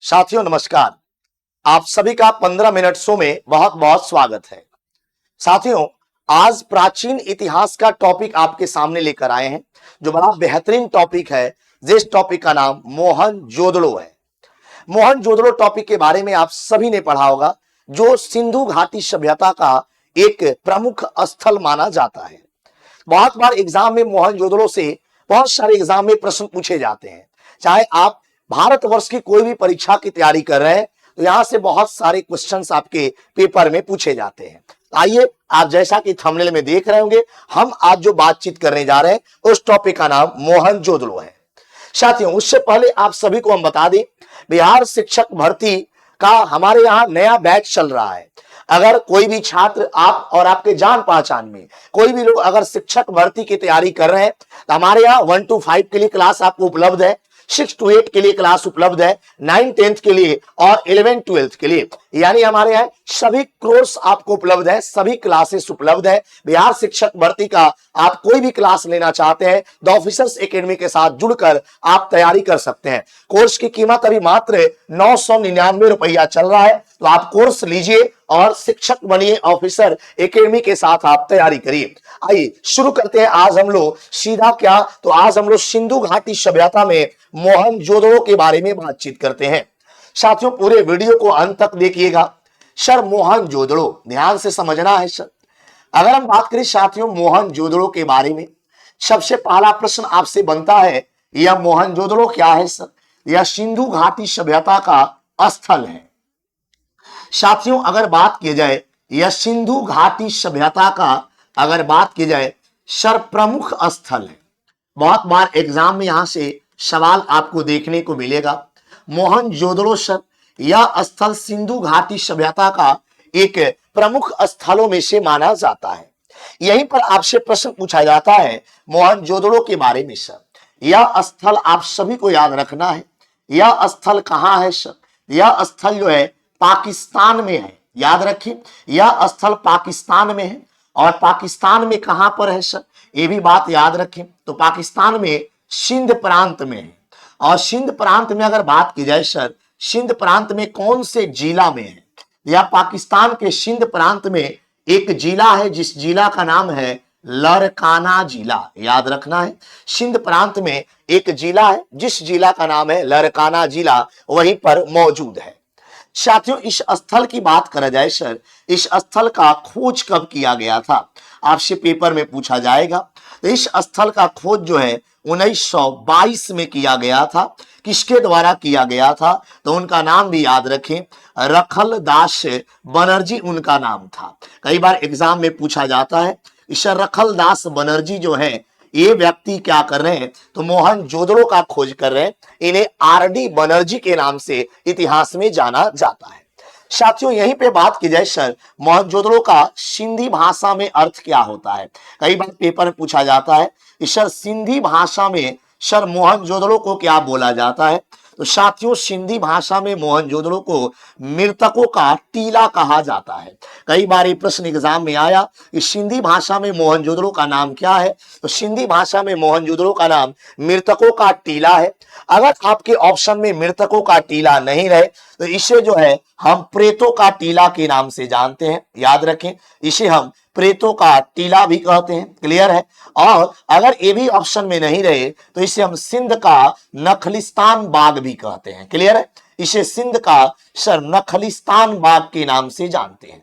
साथियों नमस्कार। आप सभी का 15 मिनट शो में बहुत बहुत स्वागत है। साथियों, आज प्राचीन इतिहास का टॉपिक आपके सामने लेकर आए हैं, जो बड़ा बेहतरीन टॉपिक है। जिस टॉपिक का नाम मोहनजोदड़ो है। मोहनजोदड़ो टॉपिक के बारे में आप सभी ने पढ़ा होगा, जो सिंधु घाटी सभ्यता का एक प्रमुख स्थल माना जाता है। बहुत बार एग्जाम में मोहनजोदड़ो से बहुत सारे एग्जाम में प्रश्न पूछे जाते हैं। चाहे आप भारतवर्ष की कोई भी परीक्षा की तैयारी कर रहे हैं, तो यहां से बहुत सारे क्वेश्चंस आपके पेपर में पूछे जाते हैं। आइए, आप जैसा कि थंबनेल में देख रहे होंगे, हम आज जो बातचीत करने जा रहे हैं उस टॉपिक का नाम मोहनजोदड़ो है। साथियों, उससे पहले आप सभी को हम बता दें, बिहार शिक्षक भर्ती का हमारे यहाँ नया बैच चल रहा है। अगर कोई भी छात्र, आप और आपके जान पहचान में कोई भी लोग अगर शिक्षक भर्ती की तैयारी कर रहे हैं, तो हमारे यहाँ 1 to 5 के लिए क्लास आपको उपलब्ध है, 6 to 8 के लिए क्लास उपलब्ध है, 9 10th के लिए और 11 12th के लिए। यानी हमारे यहाँ सभी कोर्स आपको उपलब्ध है, सभी क्लासेस उपलब्ध है। बिहार शिक्षक भर्ती का आप कोई भी क्लास लेना चाहते हैं, द ऑफिसर्स एकेडमी के साथ जुड़कर आप तैयारी कर सकते हैं। कोर्स की कीमत अभी मात्र 999 रुपया चल रहा है, तो आप कोर्स लीजिए और शिक्षक बनिए, ऑफिसर एकेडमी के साथ आप तैयारी करिए। आइए शुरू करते हैं। आज हम लोग सीधा क्या, तो आज हम लोग सिंधु घाटी सभ्यता में मोहनजोदड़ो के बारे में बातचीत करते हैं। साथियों, पूरे वीडियो को अंत तक देखिएगा। सर, मोहनजोदड़ो ध्यान से समझना है सर। अगर हम बात करें साथियों मोहनजोदड़ो के बारे में, सबसे पहला प्रश्न आपसे बनता है, यह मोहनजोदड़ो क्या है सर? यह सिंधु घाटी सभ्यता का स्थल है। साथियों, अगर बात की जाए यह सिंधु घाटी सभ्यता का, अगर बात की जाए सर, प्रमुख स्थल है। बहुत बार एग्जाम में यहां से सवाल आपको देखने को मिलेगा। मोहनजोदड़ो सर, यह स्थल सिंधु घाटी सभ्यता का एक प्रमुख स्थलों में से माना जाता है। यहीं पर आपसे प्रश्न पूछा जाता है मोहनजोदड़ो के बारे में सर। यह स्थल आप सभी को याद रखना है। यह स्थल कहां है सर? यह स्थल जो है पाकिस्तान में है। याद रखिए, यह स्थल पाकिस्तान में है। और पाकिस्तान में कहां पर है सर? ये भी बात याद रखें, तो पाकिस्तान में सिंध प्रांत में है। और सिंध प्रांत में अगर बात की जाए सर, सिंध प्रांत में कौन से जिला में है? या पाकिस्तान के सिंध प्रांत में एक जिला है, जिस जिला का नाम है लरकाना जिला। याद रखना है, सिंध प्रांत में एक जिला है, जिस जिला का नाम है लरकाना जिला, वहीं पर मौजूद है। साथियों, इस स्थल की बात करा जाए सर, इस स्थल का खोज कब किया गया था? आपसे पेपर में पूछा जाएगा। तो इस स्थल का खोज जो है 1922 में किया गया था। किसके द्वारा किया गया था? तो उनका नाम भी याद रखें, रखलदास बनर्जी उनका नाम था। कई बार एग्जाम में पूछा जाता है, इस रखलदास बनर्जी जो है, ये व्यक्ति क्या कर रहे हैं? तो मोहनजोदड़ो का खोज कर रहे हैं। इन्हें आरडी बनर्जी के नाम से इतिहास में जाना जाता है। साथियों, यहीं पे बात की जाए सर, मोहनजोदड़ो का सिंधी भाषा में अर्थ क्या होता है? कई बार पेपर में पूछा जाता है, सर सिंधी भाषा में सर मोहनजोदड़ो को क्या बोला जाता है? तो साथियों, सिंधी भाषा में मोहनजोदड़ो को मृतकों का टीला कहा जाता है। कई बार ये प्रश्न एग्जाम में आया कि सिंधी भाषा में मोहनजोदड़ो का नाम क्या है? तो सिंधी भाषा में मोहनजोदड़ो का नाम मृतकों का टीला है। अगर आपके ऑप्शन में मृतकों का टीला नहीं रहे, तो इसे जो है हम प्रेतों का टीला के नाम से जानते हैं। याद रखें, इसे हम प्रेतों का टीला भी कहते हैं। क्लियर है? और अगर ये भी ऑप्शन में नहीं रहे, तो इसे हम सिंध का नखलिस्तान बाग भी कहते हैं। क्लियर है? इसे सिंध का सर नखलिस्तान बाग के नाम से जानते हैं।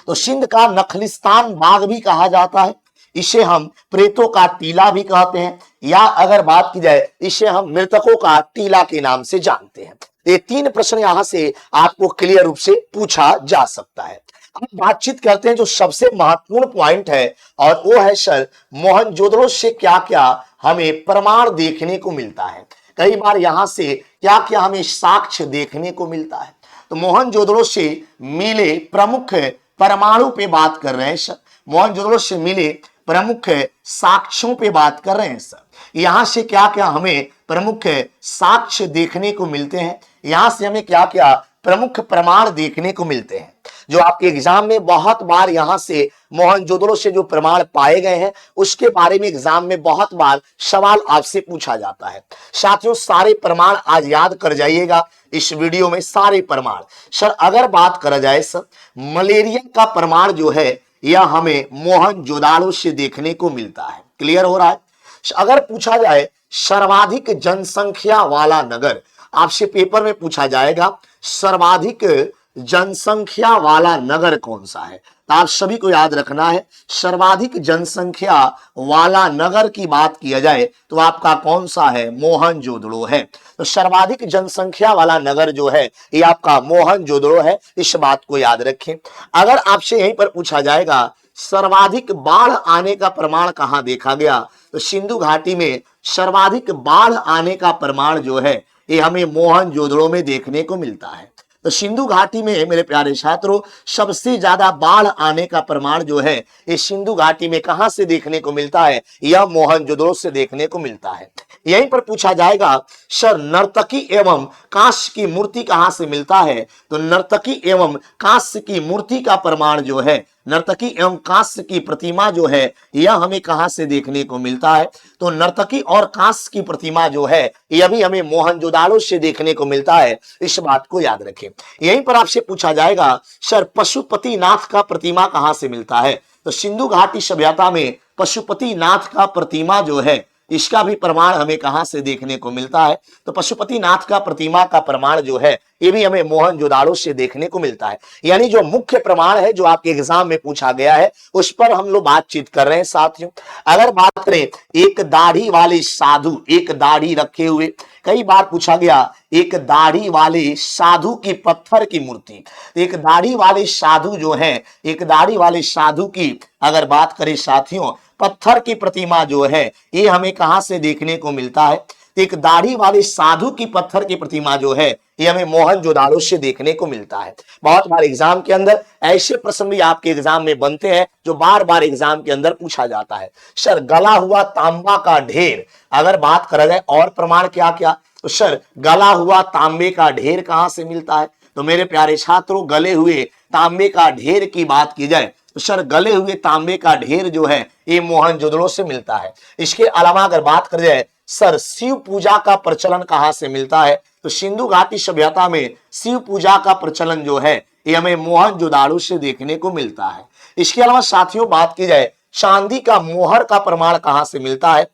तो सिंध का नखलिस्तान बाग भी कहा जाता है। इसे हम प्रेतों का टीला भी कहते हैं, या अगर बात की जाए इसे हम मृतकों का टीला के नाम से जानते हैं। ये 3 प्रश्न यहां से आपको क्लियर रूप से पूछा जा सकता है। अब बातचीत करते हैं जो सबसे महत्वपूर्ण पॉइंट है, और वो है सर मोहनजोदड़ो से क्या क्या हमें प्रमाण देखने को मिलता है। कई बार यहां से क्या क्या हमें साक्ष्य देखने को मिलता है। तो मोहनजोदड़ो से मिले प्रमुख परमाणु पे बात कर रहे हैं सर। मोहनजोदड़ो से मिले प्रमुख साक्ष्यों पे बात कर रहे हैं सर। यहां से क्या क्या हमें प्रमुख साक्ष्य देखने को मिलते हैं, यहां से हमें क्या क्या प्रमुख प्रमाण देखने को मिलते हैं। जो आपके एग्जाम में बहुत बार यहां से मोहनजोदड़ो से जो प्रमाण पाए गए हैं उसके बारे में एग्जाम में बहुत बार सवाल आपसे पूछा जाता है। साथियों, सारे प्रमाण आज याद कर जाइएगा इस वीडियो में, सारे प्रमाण। सर अगर बात करा जाए सर, मलेरिया का प्रमाण जो है यह हमें मोहनजोदड़ो से देखने को मिलता है। क्लियर हो रहा है? अगर पूछा जाए सर्वाधिक जनसंख्या वाला नगर, आपसे पेपर में पूछा जाएगा सर्वाधिक जनसंख्या वाला नगर कौन सा है, तो आप सभी को याद रखना है सर्वाधिक जनसंख्या वाला नगर की बात किया जाए तो आपका कौन सा है, मोहनजोदड़ो है। तो सर्वाधिक जनसंख्या वाला नगर जो है ये आपका मोहनजोदड़ो है, इस बात को याद रखें। अगर आपसे यहीं पर पूछा जाएगा सर्वाधिक बाढ़ आने का प्रमाण कहां देखा गया, तो सिंधु घाटी में सर्वाधिक बाढ़ आने का प्रमाण जो है ये हमें मोहनजोदड़ो में देखने को मिलता है। तो सिंधु घाटी में मेरे प्यारे छात्रों सबसे ज्यादा बाढ़ आने का प्रमाण जो है ये सिंधु घाटी में कहां से देखने को मिलता है, यह मोहनजोदड़ो से देखने को मिलता है। यहीं पर पूछा जाएगा सर नर्तकी एवं कांस्य की मूर्ति कहां से मिलता है, तो नर्तकी एवं कांस्य की मूर्ति का प्रमाण जो है, नर्तकी एवं कांस्य की प्रतिमा जो है यह हमें कहां से देखने को मिलता है, तो नर्तकी और कांस्य की प्रतिमा जो है यह भी हमें मोहनजोदड़ो से देखने को मिलता है, इस बात को याद रखें। यहीं पर आपसे पूछा जाएगा सर पशुपतिनाथ का प्रतिमा कहां से मिलता है, तो सिंधु घाटी सभ्यता में पशुपतिनाथ का प्रतिमा जो है इसका भी प्रमाण हमें कहां से देखने को मिलता है, तो पशुपतिनाथ का प्रतिमा का प्रमाण जो है ये भी हमें मोहनजोदड़ो से देखने को मिलता है। यानी जो मुख्य प्रमाण है जो आपके एग्जाम में पूछा गया है उस पर हम लोग बातचीत कर रहे हैं। साथियों अगर बात करें एक दाढ़ी वाले साधु, एक दाढ़ी रखे हुए, कई बार पूछा गया एक दाढ़ी वाले साधु की पत्थर की मूर्ति, एक दाढ़ी वाले साधु जो है, एक दाढ़ी वाले साधु की अगर बात करें साथियों पत्थर की प्रतिमा जो है ये हमें कहां से देखने को मिलता है, एक दाढ़ी वाले साधु की पत्थर की प्रतिमा जो है ये हमें मोहनजोदड़ो से देखने को मिलता है। बहुत बार एग्जाम के अंदर ऐसे प्रश्न भी आपके एग्जाम में बनते हैं जो बार बार एग्जाम के अंदर पूछा जाता है। सर गला हुआ तांबा का ढेर, अगर बात करा जाए और प्रमाण क्या क्या, तो सर गला हुआ तांबे का ढेर कहां से मिलता है, तो मेरे प्यारे छात्रों गले हुए तांबे का ढेर की बात की जाए तो सर गले हुए तांबे का ढेर जो है ये मोहनजोदड़ो से मिलता है। इसके अलावा अगर बात कर जाए सर शिव पूजा का प्रचलन कहां से मिलता है, तो सिंधु घाटी सभ्यता में शिव पूजा का प्रचलन जो है ये हमें मोहनजोदड़ो से देखने को मिलता है। इसके अलावा साथियों बात की जाए चांदी का मोहर का प्रमाण कहां से मिलता है,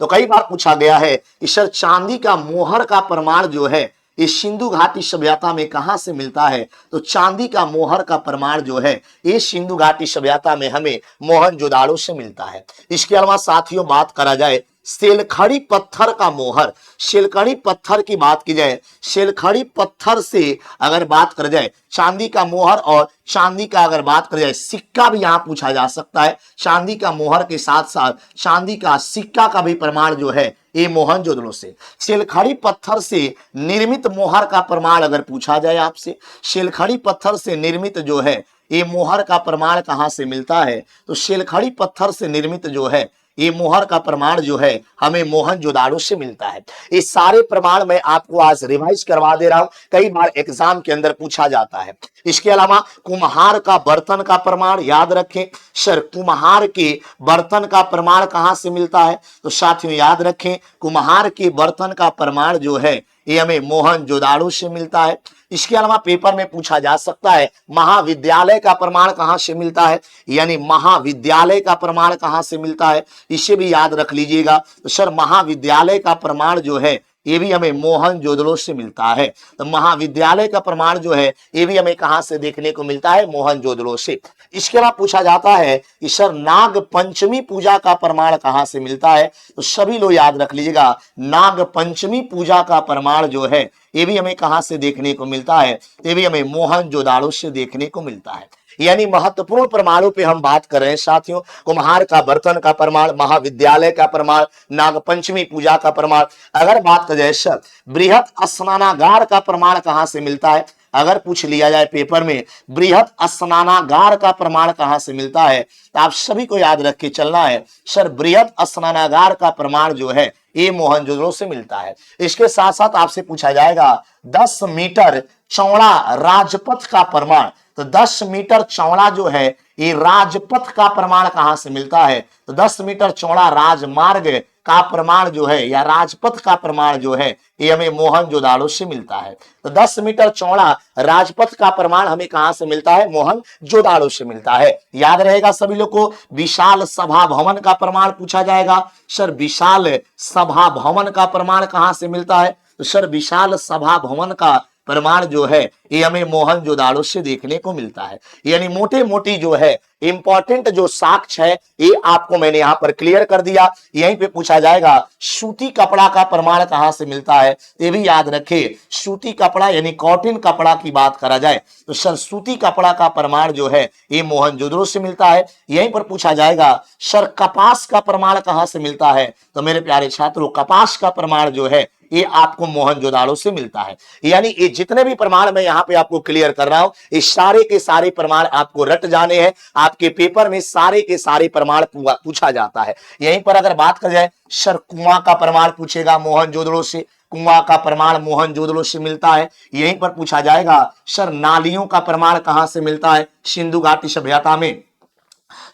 तो कई बार पूछा गया है कि सर चांदी का मोहर का प्रमाण जो है इस सिंधु घाटी सभ्यता में कहां से मिलता है, तो चांदी का मोहर का प्रमाण जो है ये सिंधु घाटी सभ्यता में हमें मोहनजोदड़ो से मिलता है। इसके अलावा साथियों बात करा जाए सेलखड़ी पत्थर का मोहर, सेलखड़ी पत्थर की बात की जाए, सेलखड़ी पत्थर से अगर बात कर जाए चांदी का मोहर और चांदी का अगर बात कर जाए सिक्का भी यहां पूछा जा सकता है। चांदी का मोहर के साथ साथ चांदी का सिक्का का भी प्रमाण जो है ये मोहनजोदड़ो से। सेलखड़ी पत्थर से निर्मित मोहर का प्रमाण अगर पूछा जाए आपसे, सेलखड़ी पत्थर से निर्मित जो है ये मोहर का प्रमाण कहां से मिलता है, तो सेलखड़ी पत्थर से निर्मित जो है ये मोहर का प्रमाण जो है हमें मोहनजोदड़ो से मिलता है। ये सारे प्रमाण मैं आपको आज रिवाइज करवा दे रहा हूं, कई बार एग्जाम के अंदर पूछा जाता है। इसके अलावा कुम्हार का बर्तन का प्रमाण याद रखें, सर कुम्हार के बर्तन का प्रमाण कहां से मिलता है, तो साथियों याद रखें कुम्हार के बर्तन का प्रमाण जो है ये हमें मोहनजोदड़ो से मिलता है। इसके अलावा पेपर में पूछा जा सकता है महाविद्यालय का प्रमाण कहां से मिलता है, यानी महाविद्यालय का प्रमाण कहां से मिलता है, इसे भी याद रख लीजिएगा। तो सर महाविद्यालय का प्रमाण जो है ये भी हमें मोहनजोदड़ो से मिलता है। तो महाविद्यालय का प्रमाण जो है ये भी हमें कहां से देखने को मिलता है, मोहनजोदड़ो से। इसके अलावा पूछा जाता है कि सर नाग पंचमी पूजा का प्रमाण कहां से मिलता है, तो सभी लोग याद रख लीजिएगा नाग पंचमी पूजा का प्रमाण जो है ये भी हमें कहां से देखने को मिलता है, ये भी हमें मोहनजोदड़ो से देखने को मिलता है। यानी महत्वपूर्ण प्रमाणों पे हम बात कर रहे हैं साथियों, कुम्हार का बर्तन का प्रमाण, महाविद्यालय का प्रमाण, नागपंचमी पूजा का प्रमाण। अगर बात कर जाए सर बृहत स्नानागार का प्रमाण कहां से मिलता है, अगर पूछ लिया जाए पेपर में बृहद स्नानागार का प्रमाण कहां से मिलता है, तो आप सभी को याद रख के चलना है सर बृहद स्नानागार का प्रमाण जो है ये मोहनजोदड़ो से मिलता है। इसके साथ साथ आपसे पूछा जाएगा 10 मीटर चौड़ा राजपथ का प्रमाण, तो 10 मीटर चौड़ा जो है ये राजपथ का प्रमाण कहां से मिलता है, तो 10 मीटर चौड़ा राजमार्ग का प्रमाण जो है या राजपथ का प्रमाण जो है ये हमें मोहनजोदाड़ो से मिलता है। तो 10 मीटर चौड़ा राजपथ का प्रमाण हमें कहां से मिलता है, मोहनजोदाड़ो से मिलता है। याद रहेगा सभी लोग को। विशाल सभा भवन का प्रमाण पूछा जाएगा, सर विशाल सभा भवन का प्रमाण कहां से मिलता है, तो सर विशाल सभा भवन का प्रमाण जो है ये हमें मोहनजोदाड़ो से देखने को मिलता है। यानी मोटे मोटी जो है इंपॉर्टेंट जो साक्ष्य है ये आपको मैंने यहां पर क्लियर कर दिया। यहीं पे पूछा जाएगा सूती कपड़ा का प्रमाण कहां से मिलता है, ये भी याद रखे। सूती कपड़ा यानी कॉटन कपड़ा की बात करा जाए तो सर सूती कपड़ा का प्रमाण जो है ये मोहनजोदड़ो से मिलता है। यहीं पर पूछा जाएगा सर कपास का प्रमाण कहां से मिलता है, तो मेरे प्यारे छात्रों कपास का प्रमाण जो है ये आपको मोहनजोदाड़ो से मिलता है। यानी ये जितने भी प्रमाण मैं यहाँ पे आपको क्लियर कर रहा हूं ये सारे के सारे प्रमाण आपको रट जाने हैं। आपके पेपर में सारे के सारे प्रमाण पूछा जाता है। यहीं पर अगर बात कर जाए सर कुआं का प्रमाण पूछेगा मोहनजोदड़ो से, कुआं का प्रमाण मोहनजोदड़ो से मिलता है। यहीं पर पूछा जाएगा सर नालियों का प्रमाण कहां से मिलता है, सिंधु घाटी सभ्यता में,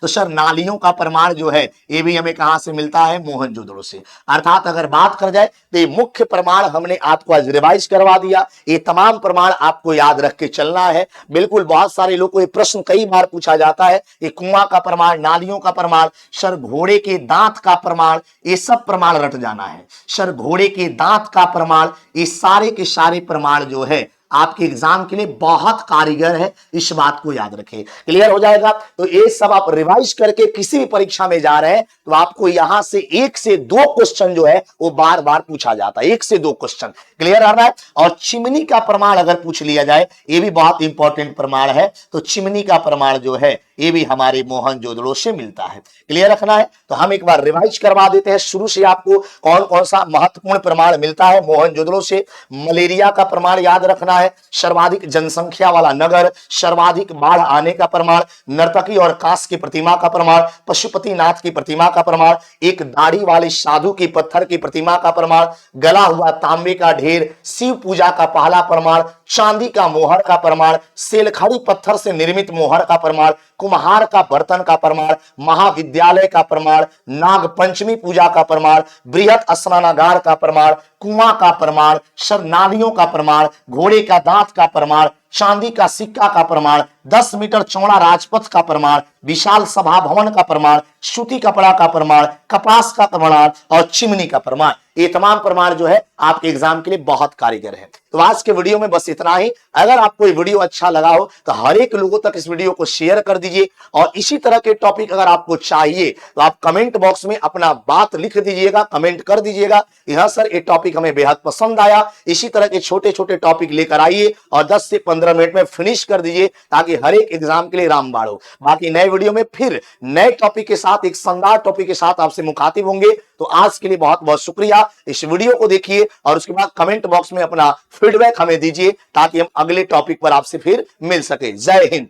तो सर नालियों का प्रमाण जो है ये भी हमें कहां से मिलता है, मोहनजोदड़ो से। अर्थात अगर बात कर जाए तो ये मुख्य प्रमाण हमने आपको आज रिवाइज करवा दिया। ये तमाम प्रमाण आपको याद रख के चलना है। बिल्कुल बहुत सारे लोगों को ये प्रश्न कई बार पूछा जाता है, ये कुआं का प्रमाण, नालियों का प्रमाण, सर घोड़े के दांत का प्रमाण, ये सब प्रमाण रट जाना है। सर घोड़े के दांत का प्रमाण, ये सारे के सारे प्रमाण जो है आपके एग्जाम के लिए बहुत कारीगर है, इस बात को याद रखें। क्लियर हो जाएगा। तो ये सब आप रिवाइज करके किसी भी परीक्षा में जा रहे हैं तो आपको यहां से 1 से 2 क्वेश्चन जो है वो बार बार पूछा जाता है, 1 से 2 क्वेश्चन क्लियर आ रहा है। और चिमनी का प्रमाण अगर पूछ लिया जाए ये भी बहुत इंपॉर्टेंट प्रमाण है, तो चिमनी का प्रमाण जो है ये भी हमारे मोहनजोदड़ो से मिलता है। क्लियर रखना है। तो हम एक बार रिवाइज करवा देते हैं शुरू से आपको कौन कौन सा महत्वपूर्ण प्रमाण मिलता है मोहनजोदड़ो से। मलेरिया का प्रमाण याद रखना है, सर्वाधिक जनसंख्या वाला नगर, सर्वाधिक बाढ़ आने का प्रमाण, नर्तकी और कांस की प्रतिमा का प्रमाण, पशुपतिनाथ की प्रतिमा का प्रमाण, एक दाढ़ी वाले साधु की पत्थर की प्रतिमा का प्रमाण, गला हुआ तांबे का ढेर, शिव पूजा का पहला प्रमाण, चांदी का मोहर का प्रमाण, सेलखड़ी पत्थर से निर्मित मोहर का प्रमाण, कुम्हार का बर्तन का प्रमाण, महाविद्यालय का प्रमाण, नाग पंचमी पूजा का प्रमाण, बृहद स्नानागार का प्रमाण, कुआं का प्रमाण, सर नालियों का प्रमाण, घोड़े का दांत का प्रमाण, चांदी का सिक्का का प्रमाण, 10 मीटर चौड़ा राजपथ का प्रमाण, विशाल सभा भवन का प्रमाण, सूती कपड़ा का प्रमाण, कपास का प्रमाण और चिमनी का प्रमाण। ये तमाम प्रमाण जो है आपके एग्जाम के लिए बहुत कारीगर है। तो आज के वीडियो में बस इतना ही। अगर आपको ये वीडियो अच्छा लगा हो तो हर एक लोगों तक इस वीडियो को शेयर कर दीजिए और इसी तरह के टॉपिक अगर आपको चाहिए तो आप कमेंट बॉक्स में अपना बात लिख दीजिएगा, कमेंट कर दीजिएगा, यहां सर ये टॉपिक हमें बेहद पसंद आया। इसी तरह के छोटे छोटे टॉपिक लेकर आइए और 10 से 15 मिनट में फिनिश कर दीजिए ताकि हर एक एग्जाम के लिए रामबाण हो। बाकी नए वीडियो में फिर नए टॉपिक के साथ, एक शानदार टॉपिक के साथ आपसे मुखातिब होंगे। तो आज के लिए बहुत बहुत शुक्रिया। इस वीडियो को देखिए और उसके बाद कमेंट बॉक्स में अपना फीडबैक हमें दीजिए ताकि हम अगले टॉपिक पर आपसे फिर मिल सके। जय हिंद।